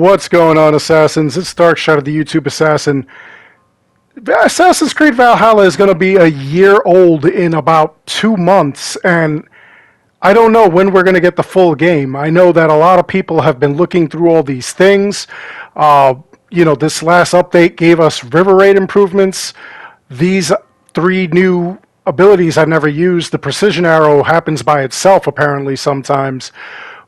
What's going on, Assassins? It's Darkshot, the YouTube Assassin. Assassin's Creed Valhalla is going to be a year old in about 2 months, and I don't know when we're going to get the full game. I know that a lot of people have been looking through all these things. This last update gave us river rate improvements. These 3 new abilities I've never used. The precision arrow happens by itself, apparently, sometimes.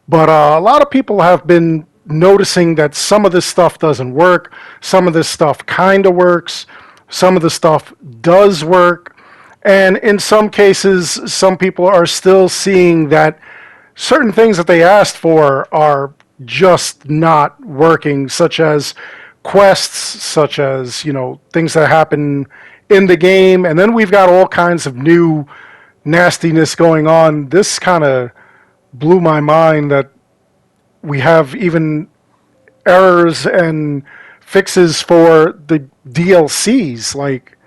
But a lot of people have been noticing that some of this stuff doesn't work. Some of this stuff kind of works. Some of the stuff does work. And in some cases, some people are still seeing that certain things that they asked for are just not working, such as quests, such as, things that happen in the game. And then we've got all kinds of new nastiness going on. This kind of blew my mind that we have even errors and fixes for the DLCs. Like,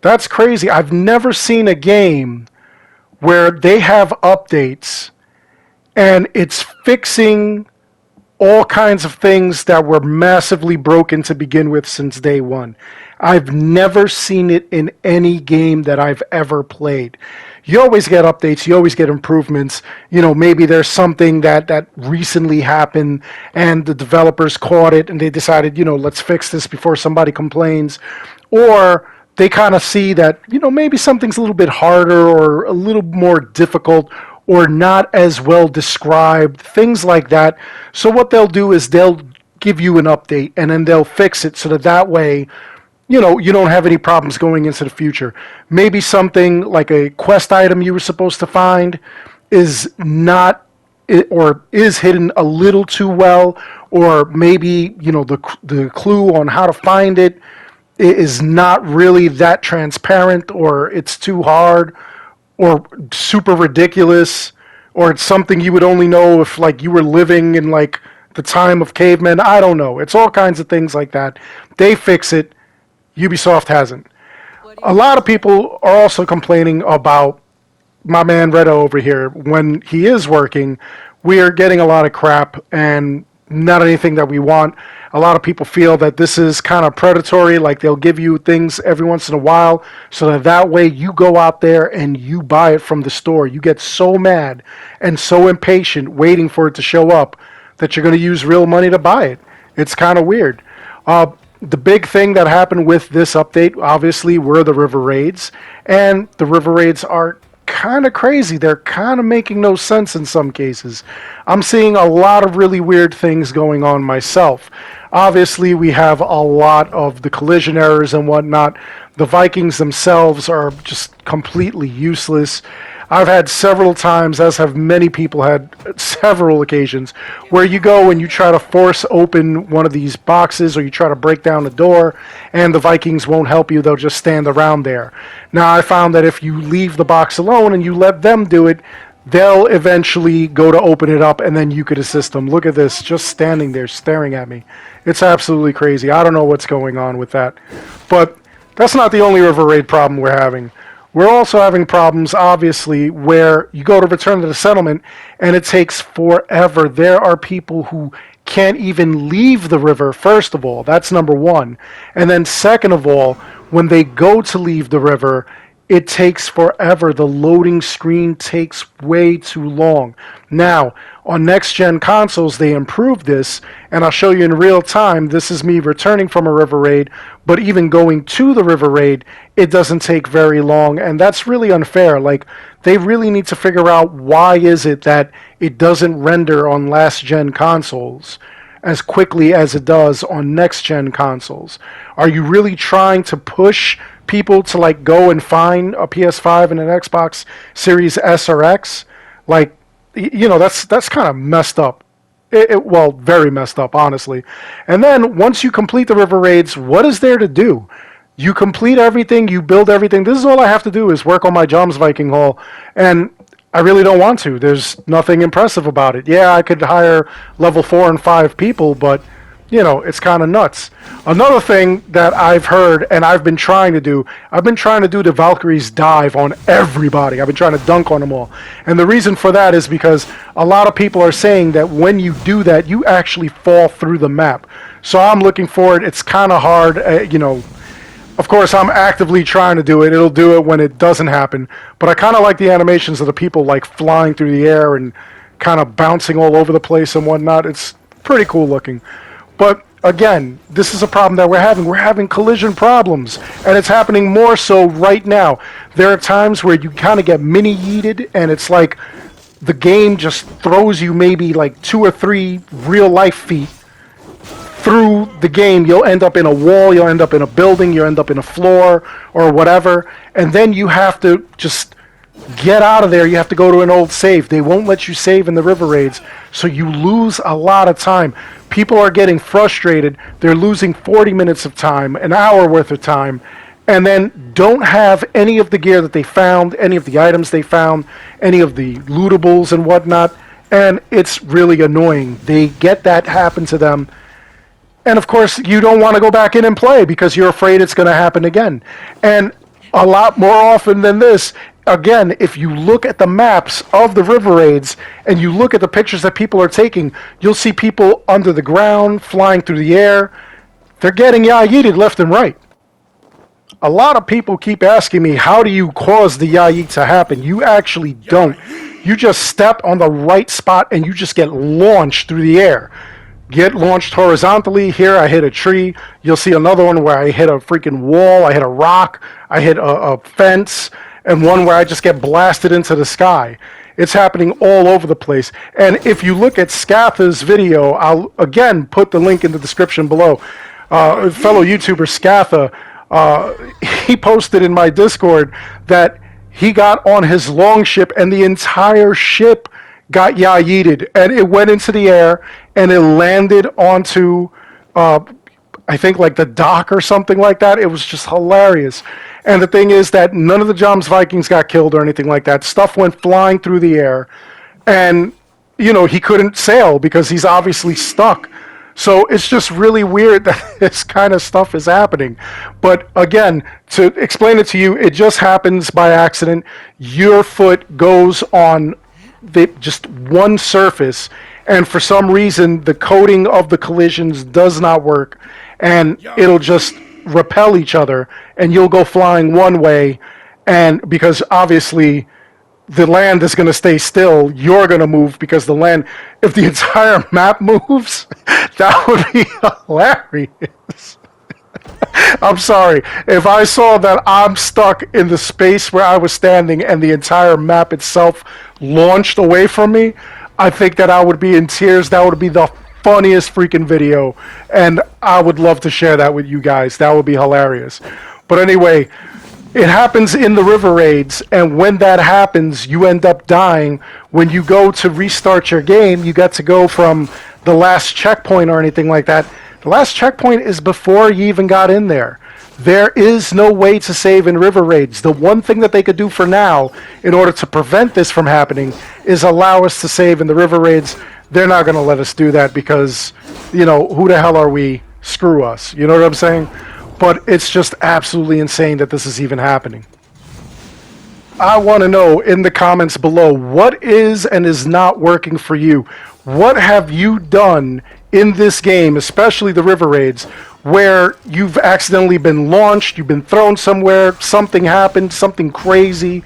that's crazy. I've never seen a game where they have updates and it's fixing all kinds of things that were massively broken to begin with since day one. I've never seen it in any game that I've ever played. You always get updates, you always get improvements. Maybe there's something that recently happened and the developers caught it and they decided, let's fix this before somebody complains. Or they kind of see that, maybe something's a little bit harder or a little more difficult or not as well described, things like that. So what they'll do is they'll give you an update and then they'll fix it so that way, you don't have any problems going into the future. Maybe something like a quest item you were supposed to find is not, or is hidden a little too well, or maybe, the clue on how to find it is not really that transparent, or it's too hard, or super ridiculous, or it's something you would only know if, you were living in, the time of cavemen. I don't know. It's all kinds of things like that. They fix it. Ubisoft hasn't. A lot of people are also complaining about my man Manretto over here. When he is working, we are getting a lot of crap and not anything that we want. A lot of people feel that this is kind of predatory, like they'll give you things every once in a while so that way you go out there and you buy it from the store. You get so mad and so impatient waiting for it to show up that you're going to use real money to buy it. It's kind of weird. The big thing that happened with this update, obviously, were the river raids. And the river raids are kind of crazy. They're kind of making no sense in some cases. I'm seeing a lot of really weird things going on myself. Obviously, we have a lot of the collision errors and whatnot. The Vikings themselves are just completely useless. I've had several times, as have many people had several occasions, where you go and you try to force open one of these boxes or you try to break down the door and the Vikings won't help you. They'll just stand around there. Now, I found that if you leave the box alone and you let them do it, they'll eventually go to open it up and then you could assist them. Look at this, just standing there staring at me. It's absolutely crazy. I don't know what's going on with that. But that's not the only river raid problem we're having. We're also having problems, obviously, where you go to return to the settlement and it takes forever. There are people who can't even leave the river, first of all. That's number one. And then second of all, when they go to leave the river, it takes forever. The loading screen takes way too long. Now, on next-gen consoles, they improved this, and I'll show you in real time. This is me returning from a river raid, but even going to the river raid, it doesn't take very long, and that's really unfair. They really need to figure out why is it that it doesn't render on last-gen consoles as quickly as it does on next-gen consoles. Are you really trying to push people to go and find a PS5 and an Xbox Series S or X? That's kind of messed up. Well, very messed up, honestly. And then once you complete the river raids, what is there to do? You complete everything, you build everything. This is all I have to do is work on my Joms Viking Hall, and I really don't want to. There's nothing impressive about it. Yeah, I could hire level 4 and 5 people, but you know, it's kind of nuts. Another thing that I've heard and I've been trying to do, the Valkyrie's dive on everybody. I've been trying to dunk on them all. And the reason for that is because a lot of people are saying that when you do that, you actually fall through the map. So I'm looking for it. It's kind of hard, you know. Of course, I'm actively trying to do it. It'll do it when it doesn't happen. But I kind of like the animations of the people like flying through the air and kind of bouncing all over the place and whatnot. It's pretty cool looking. But again, this is a problem that we're having. We're having collision problems, and it's happening more so right now. There are times where you kind of get mini yeeted, and it's like the game just throws you maybe like 2 or 3 real life feet through the game. You'll end up in a wall, you'll end up in a building, you'll end up in a floor or whatever, and then you have to just get out of there. You have to go to an old save. They won't let you save in the river raids, so you lose a lot of time. People are getting frustrated. They're losing 40 minutes of time, an hour worth of time, and then don't have any of the gear that they found, any of the items they found, any of the lootables and whatnot, and it's really annoying. They get that happen to them. And of course, you don't want to go back in and play because you're afraid it's going to happen again. And a lot more often than this, again, if you look at the maps of the river raids and you look at the pictures that people are taking, you'll see people under the ground, flying through the air. They're getting yeeted left and right. A lot of people keep asking me, how do you cause the yeet to happen? You actually don't. You just step on the right spot and you just get launched through the air. Get launched horizontally. Here I hit a tree. You'll see another one where I hit a freaking wall. I hit a rock. I hit a fence. And one where I just get blasted into the sky. It's happening all over the place. And if you look at Scatha's video, I'll again put the link in the description below. Fellow YouTuber Scatha, he posted in my Discord that he got on his longship and the entire ship got yeeted, and it went into the air and it landed onto I think like the dock or something like that. It was just hilarious. And the thing is that none of the Joms Vikings got killed or anything like that. Stuff went flying through the air, and you know, he couldn't sail because he's obviously stuck. So it's just really weird that this kind of stuff is happening. But again, to explain it to you, it just happens by accident. Your foot goes on just one surface, and for some reason the coating of the collisions does not work, and it'll just repel each other, and you'll go flying one way, and because obviously the land is going to stay still, you're going to move because the land, if the entire map moves, that would be hilarious. I'm sorry. If I saw that I'm stuck in the space where I was standing and the entire map itself launched away from me, I think that I would be in tears. That would be the funniest freaking video, and I would love to share that with you guys. That would be hilarious. But anyway, it happens in the river raids, and when that happens, you end up dying. When you go to restart your game, you got to go from the last checkpoint or anything like that. The last checkpoint is before you even got in there. There is no way to save in river raids. The one thing that they could do for now, in order to prevent this from happening, is allow us to save in the river raids. They're not going to let us do that because, you know, who the hell are we? Screw us. You know what I'm saying? But it's just absolutely insane that this is even happening. I want to know in the comments below, what is and is not working for you? What have you done in this game, especially the river raids, where you've accidentally been launched, you've been thrown somewhere, something happened, something crazy,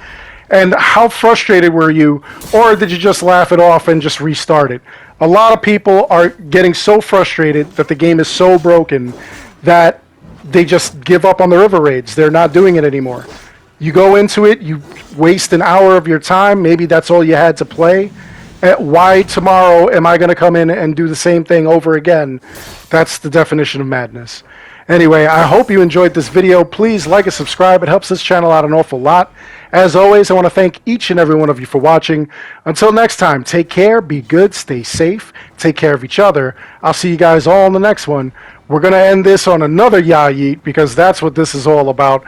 and how frustrated were you? Or did you just laugh it off and just restart it? A lot of people are getting so frustrated that the game is so broken that they just give up on the river raids. They're not doing it anymore. You go into it, you waste an hour of your time, maybe that's all you had to play. Why tomorrow am I going to come in and do the same thing over again? That's the definition of madness. Anyway, I hope you enjoyed this video. Please like and subscribe. It helps this channel out an awful lot. As always, I want to thank each and every one of you for watching. Until next time, take care, be good, stay safe, take care of each other. I'll see you guys all in the next one. We're going to end this on another yeet because that's what this is all about.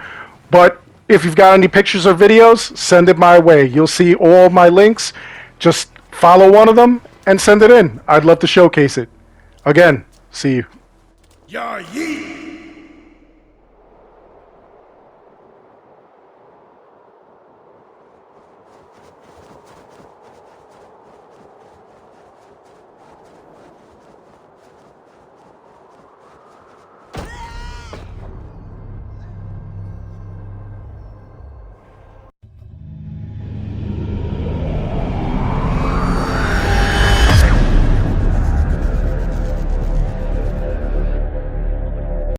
But if you've got any pictures or videos, send it my way. You'll see all my links. Just follow one of them and send it in. I'd love to showcase it. Again, see you. Ya yeet!